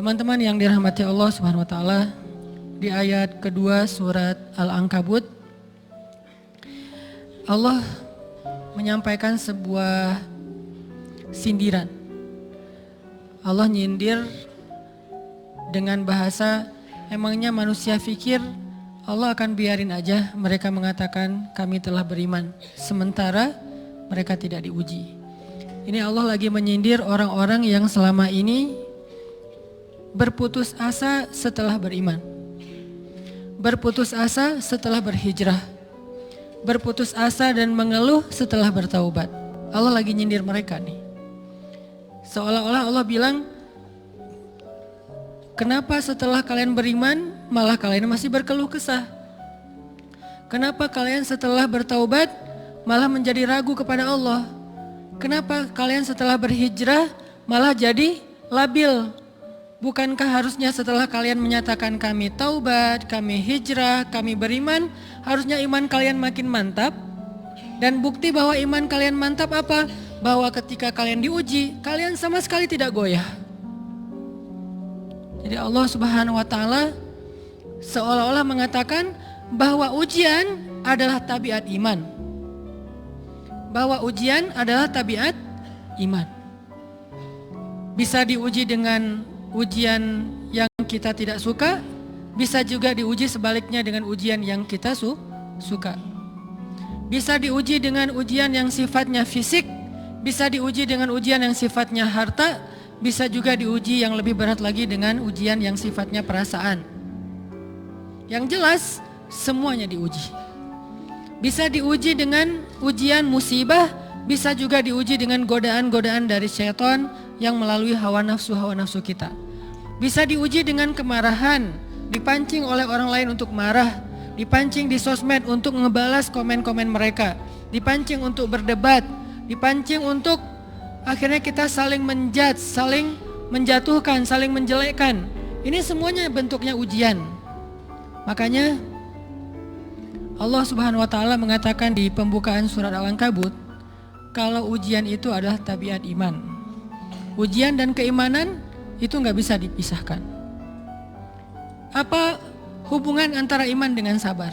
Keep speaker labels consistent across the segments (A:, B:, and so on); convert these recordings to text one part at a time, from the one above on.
A: Teman-teman yang dirahmati Allah Subhanahu wa taala, di ayat kedua surat Al-Ankabut Allah menyampaikan sebuah sindiran. Allah nyindir dengan bahasa, emangnya manusia pikir Allah akan biarin aja mereka mengatakan kami telah beriman, sementara mereka tidak diuji. Ini Allah lagi menyindir orang-orang yang selama ini berputus asa setelah beriman, berputus asa setelah berhijrah, berputus asa dan mengeluh setelah bertaubat. Allah lagi nyindir mereka nih. Seolah-olah Allah bilang, kenapa setelah kalian beriman malah kalian masih berkeluh kesah? Kenapa kalian setelah bertaubat malah menjadi ragu kepada Allah? Kenapa kalian setelah berhijrah malah jadi labil? Bukankah harusnya setelah kalian menyatakan kami taubat, kami hijrah, kami beriman, harusnya iman kalian makin mantap? Dan bukti bahwa iman kalian mantap apa? Bahwa ketika kalian diuji, kalian sama sekali tidak goyah. Jadi Allah Subhanahu wa taala seolah-olah mengatakan bahwa ujian adalah tabiat iman. Bahwa ujian adalah tabiat iman. Bisa diuji dengan ujian yang kita tidak suka, bisa juga diuji sebaliknya dengan ujian yang kita suka. Bisa diuji dengan ujian yang sifatnya fisik, bisa diuji dengan ujian yang sifatnya harta, bisa juga diuji yang lebih berat lagi dengan ujian yang sifatnya perasaan. Yang jelas semuanya diuji. Bisa diuji dengan ujian musibah, bisa juga diuji dengan godaan-godaan dari syaitan yang melalui hawa nafsu kita. Bisa diuji dengan kemarahan, dipancing oleh orang lain untuk marah, dipancing di sosmed untuk ngebalas komen-komen mereka, dipancing untuk berdebat, dipancing untuk akhirnya kita saling menjudge, saling menjatuhkan, saling menjelekkan. Ini semuanya bentuknya ujian. Makanya Allah Subhanahu wa taala mengatakan di pembukaan surat Al-Ankabut, kalau ujian itu adalah tabiat iman. Ujian dan keimanan itu nggak bisa dipisahkan. Apa hubungan antara iman dengan sabar?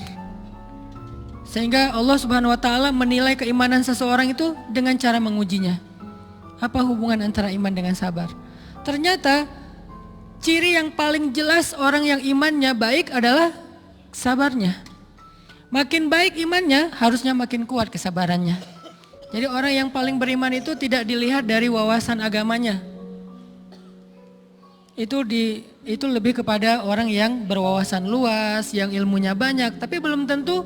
A: Sehingga Allah Subhanahu wa taala menilai keimanan seseorang itu dengan cara mengujinya. Apa hubungan antara iman dengan sabar? Ternyata ciri yang paling jelas orang yang imannya baik adalah sabarnya. Makin baik imannya, harusnya makin kuat kesabarannya. Jadi orang yang paling beriman itu tidak dilihat dari wawasan agamanya. Itu lebih kepada orang yang berwawasan luas, yang ilmunya banyak, tapi belum tentu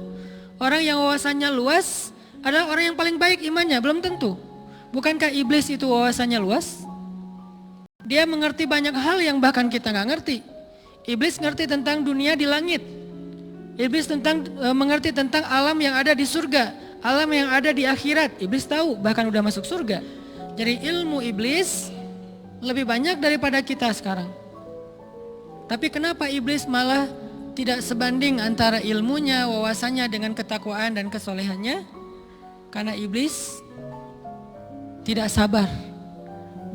A: orang yang wawasannya luas adalah orang yang paling baik imannya, belum tentu. Bukankah iblis itu wawasannya luas? Dia mengerti banyak hal yang bahkan kita nggak ngerti. Iblis ngerti tentang dunia di langit. Iblis mengerti tentang alam yang ada di surga, alam yang ada di akhirat. Iblis tahu, bahkan udah masuk surga. Jadi ilmu iblis lebih banyak daripada kita sekarang. Tapi kenapa iblis malah tidak sebanding antara ilmunya, wawasannya dengan ketakwaan dan kesolehannya? Karena iblis tidak sabar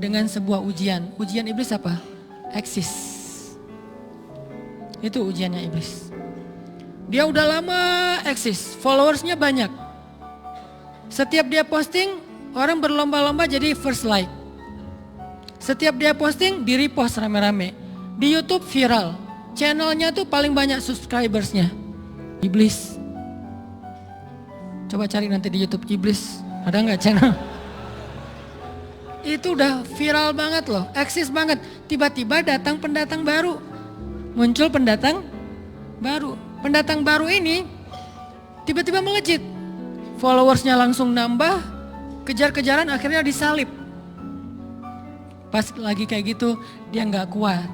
A: dengan sebuah ujian. Ujian iblis apa? Eksis. Itu ujiannya iblis. Dia udah lama eksis, followersnya banyak. Setiap dia posting, orang berlomba-lomba jadi first like. Setiap dia posting, di repost rame-rame. Di YouTube viral. Channelnya tuh paling banyak subscribersnya. Iblis. Coba cari nanti di YouTube iblis. Ada nggak channel? Itu udah viral banget loh, eksis banget. Tiba-tiba datang pendatang baru. Muncul pendatang baru. Pendatang baru ini tiba-tiba melejit. Followersnya langsung nambah, kejar-kejaran akhirnya disalib. Pas lagi kayak gitu dia nggak kuat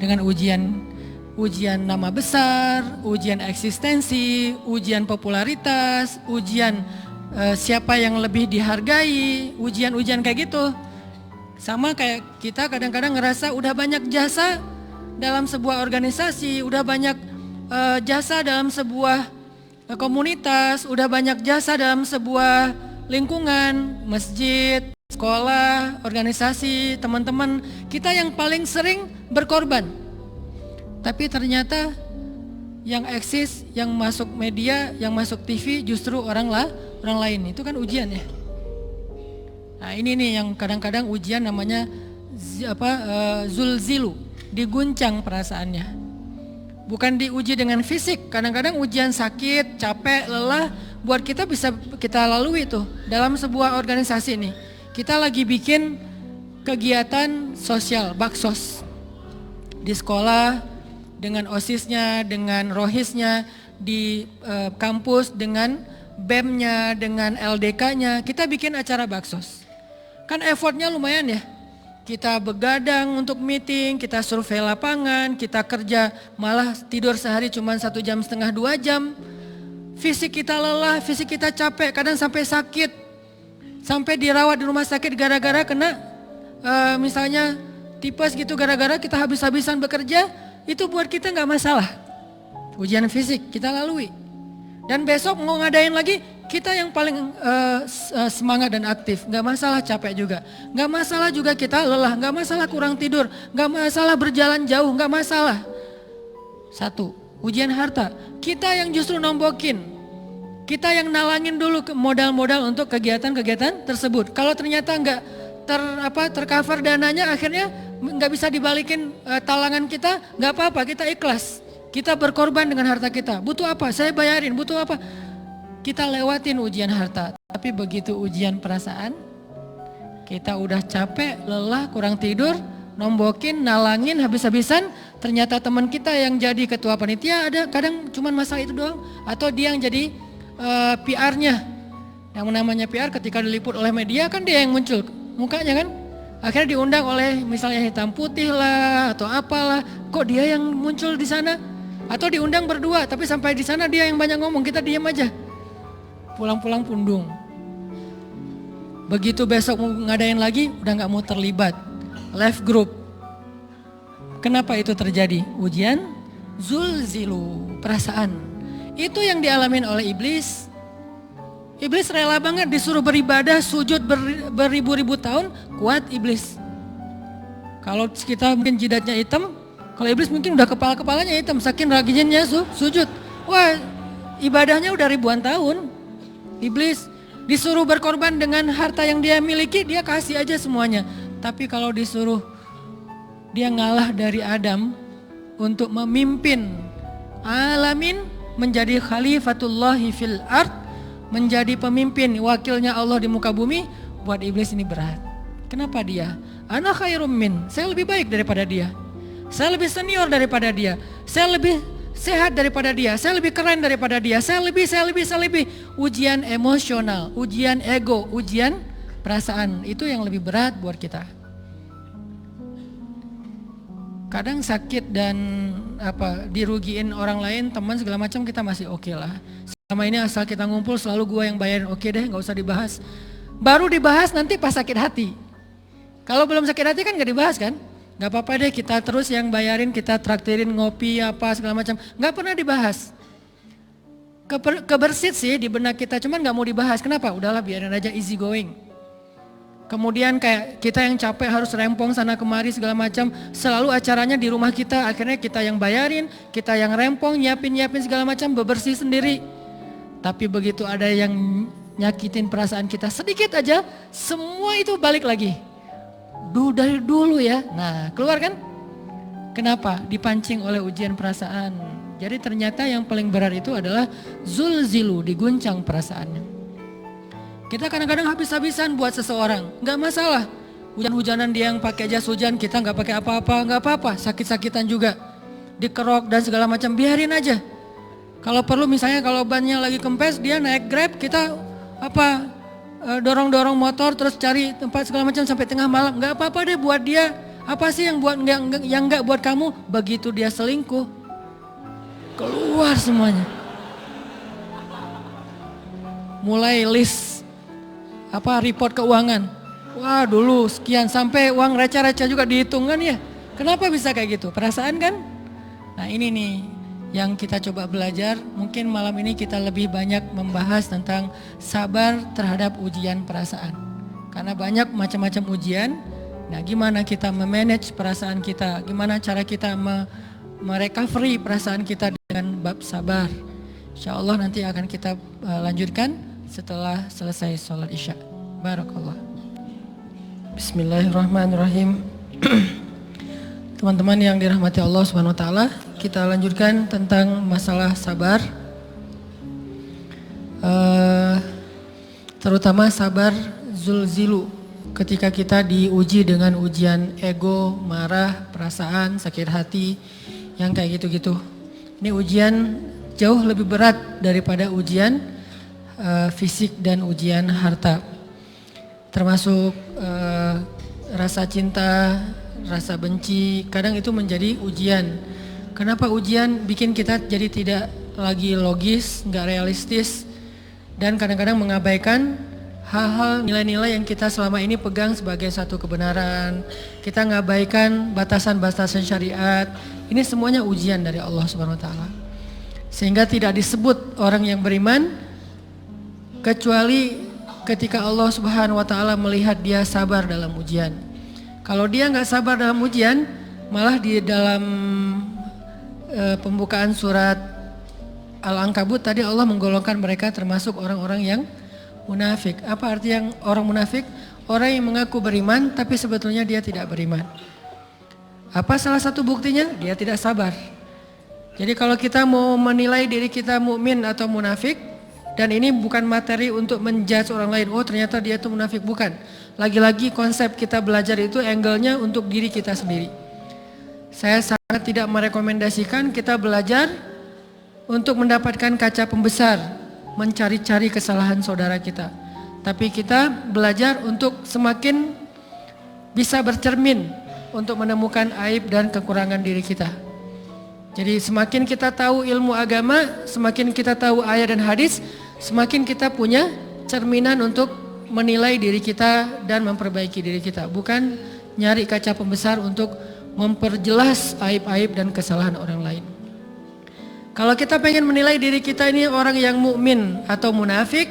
A: dengan ujian nama besar, ujian eksistensi, ujian popularitas, ujian siapa yang lebih dihargai, ujian-ujian kayak gitu. Sama kayak kita kadang-kadang ngerasa udah banyak jasa dalam sebuah organisasi, udah banyak jasa dalam sebuah komunitas, udah banyak jasa dalam sebuah lingkungan, masjid, sekolah, organisasi, teman-teman, kita yang paling sering berkorban. Tapi ternyata yang eksis, yang masuk media, yang masuk TV justru orang lain. Itu kan ujian ya. Nah ini nih yang kadang-kadang ujian namanya zulzilu, diguncang perasaannya. Bukan diuji dengan fisik, kadang-kadang ujian sakit, capek, lelah, buat kita bisa kita lalui tuh dalam sebuah organisasi nih. Kita lagi bikin kegiatan sosial, baksos di sekolah dengan OSIS-nya, dengan ROHIS-nya, di kampus dengan BEM-nya, dengan LDK-nya, kita bikin acara baksos. Kan effortnya lumayan ya. Kita begadang untuk meeting, kita survei lapangan, kita kerja malah tidur sehari cuma 1,5 jam, 2 jam. Fisik kita lelah, fisik kita capek, kadang sampai sakit. Sampai dirawat di rumah sakit gara-gara kena misalnya tipes gitu, gara-gara kita habis-habisan bekerja, itu buat kita gak masalah. Ujian fisik kita lalui. Dan besok mau ngadain lagi, kita yang paling semangat dan aktif. Gak masalah capek juga. Gak masalah juga kita lelah, gak masalah kurang tidur, gak masalah berjalan jauh, gak masalah. Satu, ujian harta. Kita yang justru nombokin. Kita yang nalangin dulu modal-modal untuk kegiatan-kegiatan tersebut. Kalau ternyata nggak tercover dananya, akhirnya nggak bisa dibalikin talangan kita, nggak apa-apa, kita ikhlas. Kita berkorban dengan harta kita. Butuh apa? Saya bayarin. Butuh apa? Kita lewatin ujian harta. Tapi begitu ujian perasaan, kita udah capek, lelah, kurang tidur, nombokin, nalangin habis-habisan. Ternyata teman kita yang jadi ketua panitia ada kadang cuman masalah itu doang, atau dia yang jadi PR-nya. Yang namanya PR ketika diliput oleh media kan dia yang muncul mukanya kan. Akhirnya diundang oleh misalnya hitam putih lah atau apalah. Kok dia yang muncul di sana? Atau diundang berdua tapi sampai di sana dia yang banyak ngomong, kita diam aja. Pulang-pulang pundung. Begitu besok mau ngadain lagi udah gak mau terlibat. Left group. Kenapa itu terjadi? Ujian zulzilu, perasaan. Itu yang dialamin oleh iblis. Iblis rela banget disuruh beribadah, sujud beribu-ribu tahun, kuat iblis. Kalau kita mungkin jidatnya hitam, kalau iblis mungkin udah kepala-kepalanya hitam, saking rajinnya sujud. Wah, ibadahnya udah ribuan tahun. Iblis disuruh berkorban dengan harta yang dia miliki, dia kasih aja semuanya. Tapi kalau disuruh dia ngalah dari Adam untuk memimpin alamin, menjadi khalifatullahi fil ard, menjadi pemimpin wakilnya Allah di muka bumi, buat iblis ini berat. Kenapa dia? Ana khairum min, saya lebih baik daripada dia. Saya lebih senior daripada dia. Saya lebih sehat daripada dia. Saya lebih keren daripada dia. Saya lebih. Ujian emosional, ujian ego, ujian perasaan, itu yang lebih berat buat kita. Kadang sakit dan dirugiin orang lain, teman segala macam kita masih oke lah. Selama ini asal kita ngumpul selalu gua yang bayarin, oke deh, nggak usah dibahas. Baru dibahas nanti pas sakit hati. Kalau belum sakit hati kan nggak dibahas kan? Nggak apa-apa deh, kita terus yang bayarin, kita traktirin ngopi apa segala macam, nggak pernah dibahas. Kebersit sih di benak kita, cuman nggak mau dibahas. Kenapa? Udahlah biarin aja, easy going. Kemudian kayak kita yang capek harus rempong sana kemari segala macam, selalu acaranya di rumah kita, akhirnya kita yang bayarin, kita yang rempong, nyiapin segala macam, bebersih sendiri. Tapi begitu ada yang nyakitin perasaan kita sedikit aja, semua itu balik lagi. Dari dulu ya, nah keluar kan? Kenapa? Dipancing oleh ujian perasaan. Jadi ternyata yang paling berat itu adalah zulzilu, diguncang perasaannya. Kita kadang-kadang habis-habisan buat seseorang, nggak masalah. Hujan-hujanan dia yang pakai jas hujan, kita nggak pakai apa-apa, nggak apa-apa. Sakit-sakitan juga, dikerok dan segala macam, biarin aja. Kalau perlu misalnya kalau bannya lagi kempes, dia naik Grab, kita dorong-dorong motor terus cari tempat segala macam sampai tengah malam, nggak apa-apa deh buat dia. Apa sih yang nggak buat kamu? Begitu dia selingkuh, keluar semuanya. Mulai list report keuangan. Wah dulu sekian, sampai uang receh-receh juga dihitung kan ya. Kenapa bisa kayak gitu? Perasaan kan? Nah ini nih yang kita coba belajar. Mungkin malam ini kita lebih banyak membahas tentang sabar terhadap ujian perasaan. Karena banyak macam-macam ujian. Nah, gimana kita memanage perasaan kita? Gimana cara kita merecovery perasaan kita dengan bab sabar? Insya Allah nanti akan kita lanjutkan setelah selesai sholat isya. Barakallah. Bismillahirrahmanirrahim. Teman-teman yang dirahmati Allah Subhanahu wa taala, kita lanjutkan tentang masalah sabar. Terutama sabar zulzilu, ketika kita diuji dengan ujian ego, marah, perasaan, sakit hati, yang kayak gitu-gitu. Ini ujian jauh lebih berat daripada ujian fisik dan ujian harta. Termasuk rasa cinta, rasa benci, kadang itu menjadi ujian. Kenapa ujian bikin kita jadi tidak lagi logis, nggak realistis, dan kadang-kadang mengabaikan hal-hal nilai-nilai yang kita selama ini pegang sebagai satu kebenaran. Kita ngabaikan batasan-batasan syariat. Ini semuanya ujian dari Allah Subhanahu wa taala. Sehingga tidak disebut orang yang beriman kecuali ketika Allah Subhanahu wa taala melihat dia sabar dalam ujian. Kalau dia nggak sabar dalam ujian, malah di dalam pembukaan surat Al-Ankabut tadi Allah menggolongkan mereka termasuk orang-orang yang munafik. Apa arti yang orang munafik? Orang yang mengaku beriman tapi sebetulnya dia tidak beriman. Apa salah satu buktinya? Dia tidak sabar. Jadi kalau kita mau menilai diri kita mukmin atau munafik, dan ini bukan materi untuk menjudge orang lain, oh ternyata dia itu munafik, bukan. Lagi-lagi konsep kita belajar itu angle-nya untuk diri kita sendiri. Saya sangat tidak merekomendasikan kita belajar untuk mendapatkan kaca pembesar, mencari-cari kesalahan saudara kita. Tapi kita belajar untuk semakin bisa bercermin untuk menemukan aib dan kekurangan diri kita. Jadi semakin kita tahu ilmu agama, semakin kita tahu ayat dan hadis, semakin kita punya cerminan untuk menilai diri kita dan memperbaiki diri kita. Bukan nyari kaca pembesar untuk memperjelas aib-aib dan kesalahan orang lain. Kalau kita pengen menilai diri kita ini orang yang mukmin atau munafik,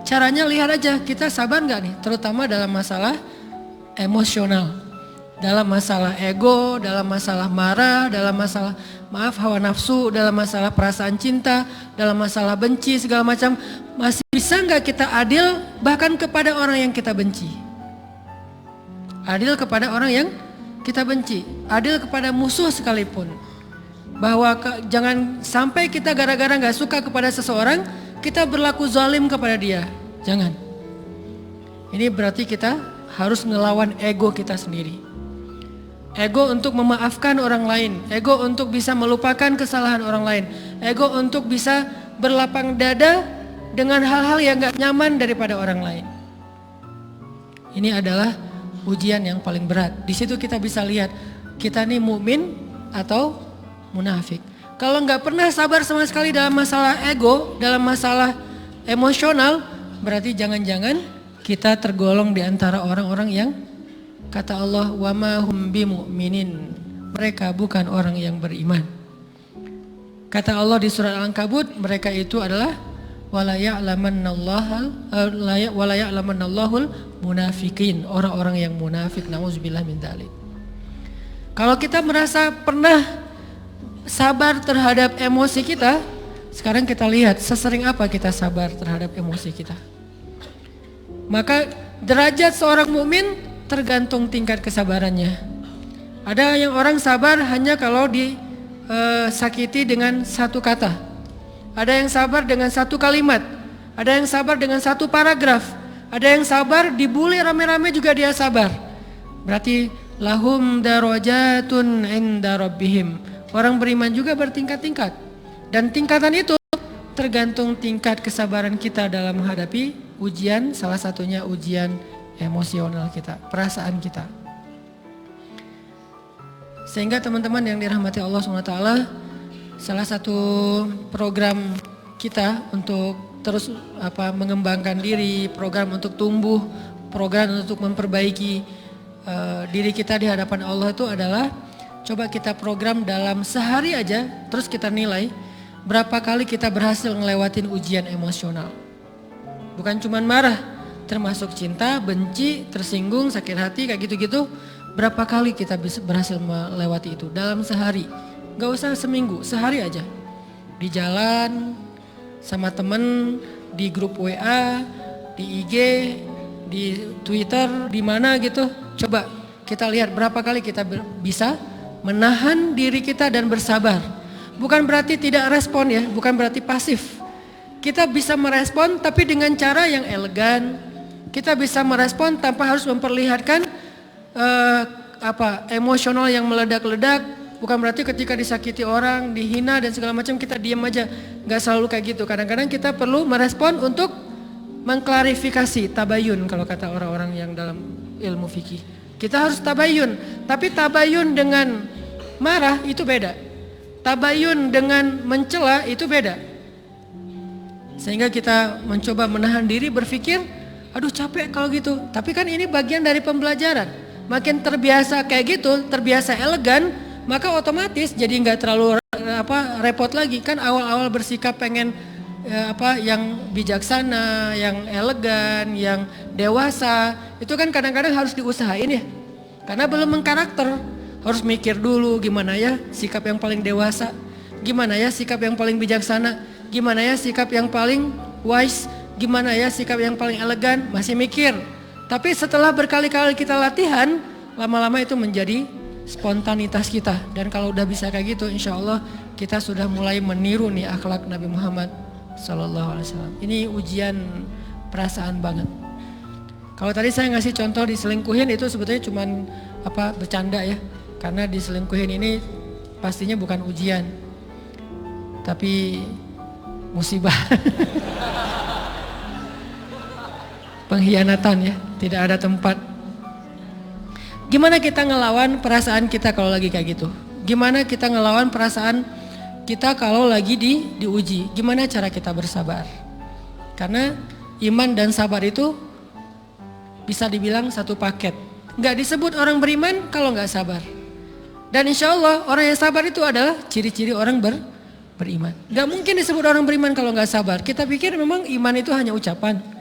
A: caranya lihat aja kita sabar nggak nih, terutama dalam masalah emosional, dalam masalah ego, dalam masalah marah, dalam masalah hawa nafsu, dalam masalah perasaan cinta, dalam masalah benci segala macam. Masih bisa nggak kita adil bahkan kepada orang yang kita benci? Adil kepada orang yang kita benci, adil kepada musuh sekalipun. Bahwa jangan sampai kita gara-gara gak suka kepada seseorang, kita berlaku zalim kepada dia. Jangan. Ini berarti kita harus ngelawan ego kita sendiri. Ego untuk memaafkan orang lain, ego untuk bisa melupakan kesalahan orang lain, ego untuk bisa berlapang dada dengan hal-hal yang gak nyaman daripada orang lain. Ini adalah ujian yang paling berat. Di situ kita bisa lihat kita nih mukmin atau munafik. Kalau nggak pernah sabar sama sekali dalam masalah ego, dalam masalah emosional, berarti jangan-jangan kita tergolong di antara orang-orang yang kata Allah wa ma hum bimu'minin. Mereka bukan orang yang beriman. Kata Allah di surat Al-Ankabut, mereka itu adalah wala ya'lamannallahul munafikin, orang-orang yang munafik. Nauzubillah min dzalik. Kalau kita merasa pernah sabar terhadap emosi kita, sekarang kita lihat sesering apa kita sabar terhadap emosi kita. Maka derajat seorang mukmin tergantung tingkat kesabarannya. Ada yang orang sabar hanya kalau disakiti dengan satu kata. Ada yang sabar dengan satu kalimat. Ada yang sabar dengan satu paragraf. Ada yang sabar dibully rame-rame juga dia sabar. Berarti lahum darajatun inda rabbihim. Orang beriman juga bertingkat-tingkat. Dan tingkatan itu tergantung tingkat kesabaran kita dalam menghadapi ujian, salah satunya ujian emosional kita, perasaan kita. Sehingga teman-teman yang dirahmati Allah SWT, salah satu program kita untuk terus mengembangkan diri, program untuk tumbuh, program untuk memperbaiki diri kita di hadapan Allah itu adalah coba kita program dalam sehari aja, terus kita nilai berapa kali kita berhasil ngelewatin ujian emosional. Bukan cuma marah, termasuk cinta, benci, tersinggung, sakit hati, kayak gitu-gitu. Berapa kali kita bisa berhasil melewati itu dalam sehari? Gak usah seminggu, sehari aja. Di jalan, sama temen, di grup WA, di IG, di Twitter, di mana gitu. Coba kita lihat berapa kali kita bisa menahan diri kita dan bersabar. Bukan berarti tidak respon ya, bukan berarti pasif. Kita bisa merespon tapi dengan cara yang elegan. Kita bisa merespon tanpa harus memperlihatkan emosional yang meledak-ledak. Bukan berarti ketika disakiti orang, dihina dan segala macam kita diam aja. Gak selalu kayak gitu. Kadang-kadang kita perlu merespon untuk mengklarifikasi, tabayun kalau kata orang-orang yang dalam ilmu fikih. Kita harus tabayun, tapi tabayun dengan marah itu beda. Tabayun dengan mencela itu beda. Sehingga kita mencoba menahan diri berpikir, aduh capek kalau gitu. Tapi kan ini bagian dari pembelajaran. Makin terbiasa kayak gitu, terbiasa elegan, maka otomatis jadi nggak terlalu repot lagi. Kan awal-awal bersikap pengen yang bijaksana, yang elegan, yang dewasa, itu kan kadang-kadang harus diusahain ya. Karena belum mengkarakter, harus mikir dulu gimana ya sikap yang paling dewasa, gimana ya sikap yang paling bijaksana, gimana ya sikap yang paling wise, gimana ya sikap yang paling elegan, masih mikir. Tapi setelah berkali-kali kita latihan, lama-lama itu menjadi spontanitas kita. Dan kalau udah bisa kayak gitu, insya Allah kita sudah mulai meniru nih akhlak Nabi Muhammad Sallallahu Alaihi Wasallam. Ini ujian perasaan banget. Kalau tadi saya ngasih contoh diselingkuhin itu sebetulnya cuman bercanda ya. Karena diselingkuhin ini pastinya bukan ujian, tapi musibah. Pengkhianatan ya, tidak ada tempat. Gimana kita ngelawan perasaan kita kalau lagi kayak gitu? Gimana kita ngelawan perasaan kita kalau lagi diuji? Gimana cara kita bersabar? Karena iman dan sabar itu bisa dibilang satu paket. Gak disebut orang beriman kalau gak sabar. Dan insya Allah orang yang sabar itu adalah ciri-ciri orang beriman. Gak mungkin disebut orang beriman kalau gak sabar. Kita pikir memang iman itu hanya ucapan.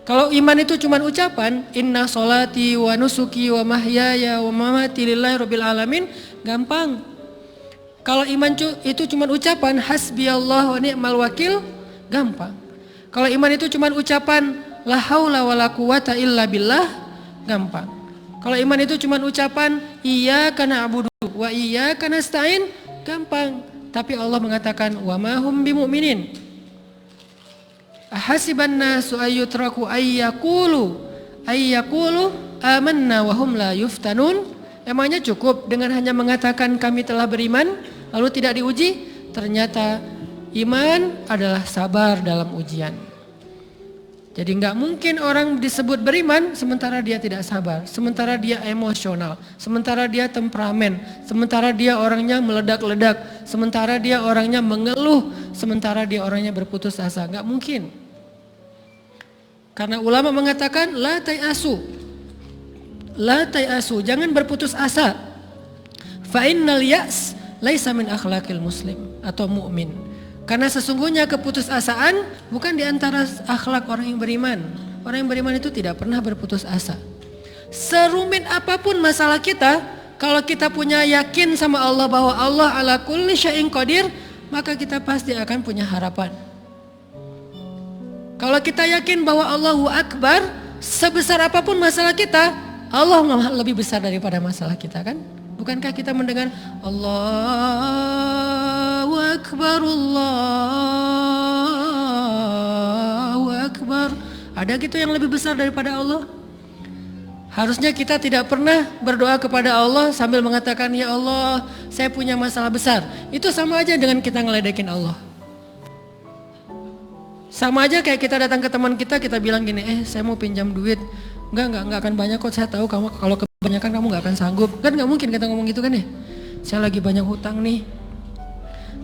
A: Kalau iman itu cuma ucapan, inna sholati wa nusuki wa mahyaya wa mamati lillahi rabbil alamin, gampang. Kalau iman itu cuma ucapan, hasbiyallah wa ni'mal wakil, gampang. Kalau iman itu cuma ucapan, la haula wa la quwata illa billah, gampang. Kalau iman itu cuma ucapan, iyyaka na'budu wa iyyaka nasta'in, gampang. Tapi Allah mengatakan, wa ma hum bimu'minin. Ahasiban nasu ayyutraku ayyakulu amanna wa hum la yuftanun. Emangnya cukup dengan hanya mengatakan kami telah beriman lalu tidak diuji? Ternyata iman adalah sabar dalam ujian. Jadi nggak mungkin orang disebut beriman sementara dia tidak sabar, sementara dia emosional, sementara dia temperamen, sementara dia orangnya meledak-ledak, sementara dia orangnya mengeluh, sementara dia orangnya berputus asa. Nggak mungkin. Karena ulama mengatakan la tayasu, jangan berputus asa. Fa innal ya's laisa min akhlaqil muslim atau mu'min. Karena sesungguhnya keputusasaan bukan di antara akhlak orang yang beriman. Orang yang beriman itu tidak pernah berputus asa. Serumit apapun masalah kita, kalau kita punya yakin sama Allah bahwa Allah ala kulli syai'in qadir, maka kita pasti akan punya harapan. Kalau kita yakin bahwa Allahu Akbar, sebesar apapun masalah kita, Allah lebih besar daripada masalah kita kan? Bukankah kita mendengar Allahu Akbar, Allahu Akbar. Ada gitu yang lebih besar daripada Allah? Harusnya kita tidak pernah berdoa kepada Allah sambil mengatakan, ya Allah saya punya masalah besar. Itu sama aja dengan kita ngeledekin Allah. Sama aja kayak kita datang ke teman kita bilang gini, saya mau pinjam duit. Enggak akan banyak kok, saya tahu kamu kalau kebanyakan kamu gak akan sanggup. Kan gak mungkin kita ngomong gitu kan ya. Saya lagi banyak hutang nih,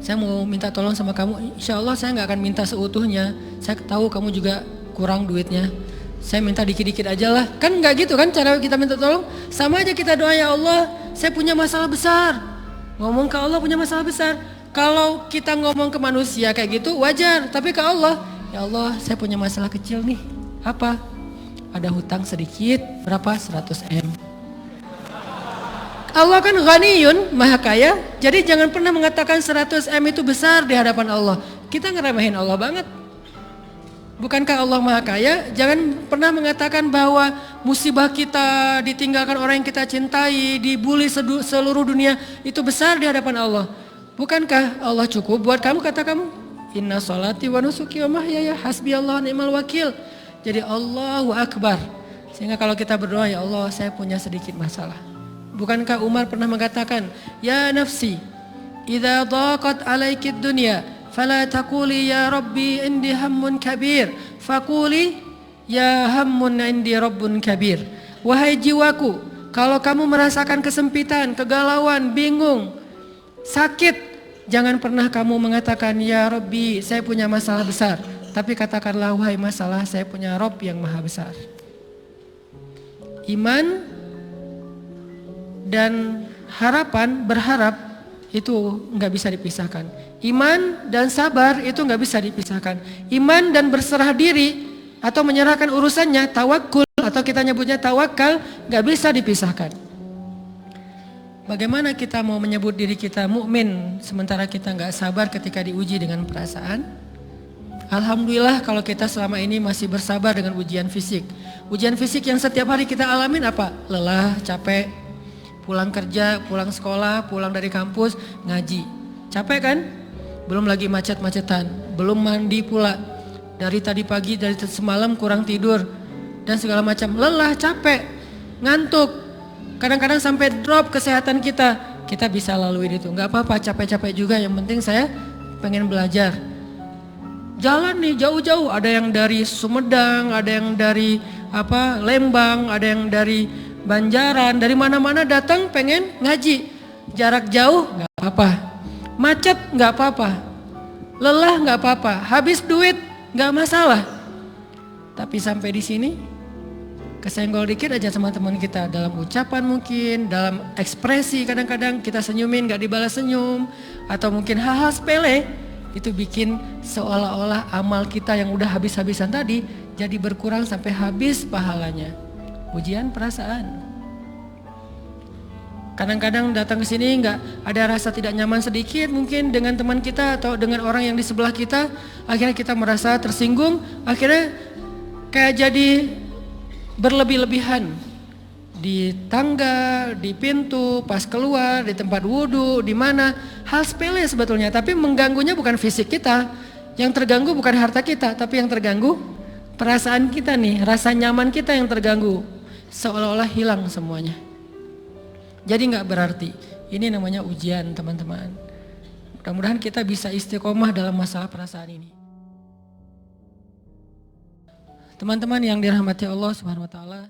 A: saya mau minta tolong sama kamu. Insya Allah saya gak akan minta seutuhnya. Saya tahu kamu juga kurang duitnya, saya minta dikit-dikit aja lah. Kan gak gitu kan cara kita minta tolong. Sama aja kita doa, ya Allah saya punya masalah besar. Ngomong ke Allah punya masalah besar. Kalau kita ngomong ke manusia kayak gitu wajar. Tapi ke Allah, ya Allah saya punya masalah kecil nih. Apa? ada hutang sedikit, berapa? 100 M. Allah kan ghaniyun, maha kaya, jadi jangan pernah mengatakan 100 M itu besar di hadapan Allah. Kita ngeremehin Allah banget. Bukankah Allah maha kaya? Jangan pernah mengatakan bahwa musibah kita, ditinggalkan orang yang kita cintai, dibully seluruh dunia, itu besar di hadapan Allah. Bukankah Allah cukup buat kamu, kata kamu? Inna sholati wa nusuki wa mahyaya hasbiyallahu ni'mal wakil. Jadi Allahu Akbar. Sehingga kalau kita berdoa, ya Allah saya punya sedikit masalah. Bukankah Umar pernah mengatakan, ya nafsi, idza daqat alaikid dunya, fala taquli ya rabbi indi hammun kabir, faquli ya hammun indi rabbun kabir. Wahai jiwaku, kalau kamu merasakan kesempitan, kegalauan, bingung, sakit, jangan pernah kamu mengatakan ya Rabbi saya punya masalah besar. Tapi katakanlah, wahai masalah, saya punya Rabb yang maha besar. Iman dan harapan, berharap itu nggak bisa dipisahkan. Iman dan sabar itu nggak bisa dipisahkan. Iman dan berserah diri atau menyerahkan urusannya, tawakul atau kita nyebutnya tawakal, nggak bisa dipisahkan. Bagaimana kita mau menyebut diri kita mukmin sementara kita nggak sabar ketika diuji dengan perasaan? Alhamdulillah kalau kita selama ini masih bersabar dengan ujian fisik. Ujian fisik yang setiap hari kita alamin apa? Lelah, capek, pulang kerja, pulang sekolah, pulang dari kampus, ngaji. Capek kan? Belum lagi macet-macetan, belum mandi pula. Dari tadi pagi, dari semalam kurang tidur, dan segala macam. Lelah, capek, ngantuk. Kadang-kadang sampai drop kesehatan kita. Kita bisa lalui itu, nggak apa-apa, capek-capek juga. Yang penting saya pengen belajar. Jalan nih jauh-jauh, ada yang dari Sumedang, ada yang dari Lembang, ada yang dari Banjaran, dari mana-mana datang pengen ngaji. Jarak jauh nggak apa-apa, macet nggak apa-apa, lelah nggak apa-apa, habis duit nggak masalah. Tapi sampai di sini kesenggol dikit aja sama teman kita, dalam ucapan mungkin, dalam ekspresi kadang-kadang kita senyumin nggak dibalas senyum, atau mungkin hal-hal sepele. Itu bikin seolah-olah amal kita yang udah habis-habisan tadi jadi berkurang sampai habis pahalanya. Ujian perasaan. Kadang-kadang datang ke sini nggak ada rasa tidak nyaman sedikit mungkin dengan teman kita atau dengan orang yang di sebelah kita, akhirnya kita merasa tersinggung, akhirnya kayak jadi berlebih-lebihan. Di tangga, di pintu, pas keluar, di tempat wudhu, di mana, hal sepele sebetulnya, tapi mengganggunya bukan fisik kita, yang terganggu bukan harta kita, tapi yang terganggu perasaan kita nih, rasa nyaman kita yang terganggu, seolah-olah hilang semuanya. Jadi nggak berarti, ini namanya ujian teman-teman. Mudah-mudahan kita bisa istiqomah dalam masalah perasaan ini. Teman-teman yang dirahmati Allah Subhanahu wa taala.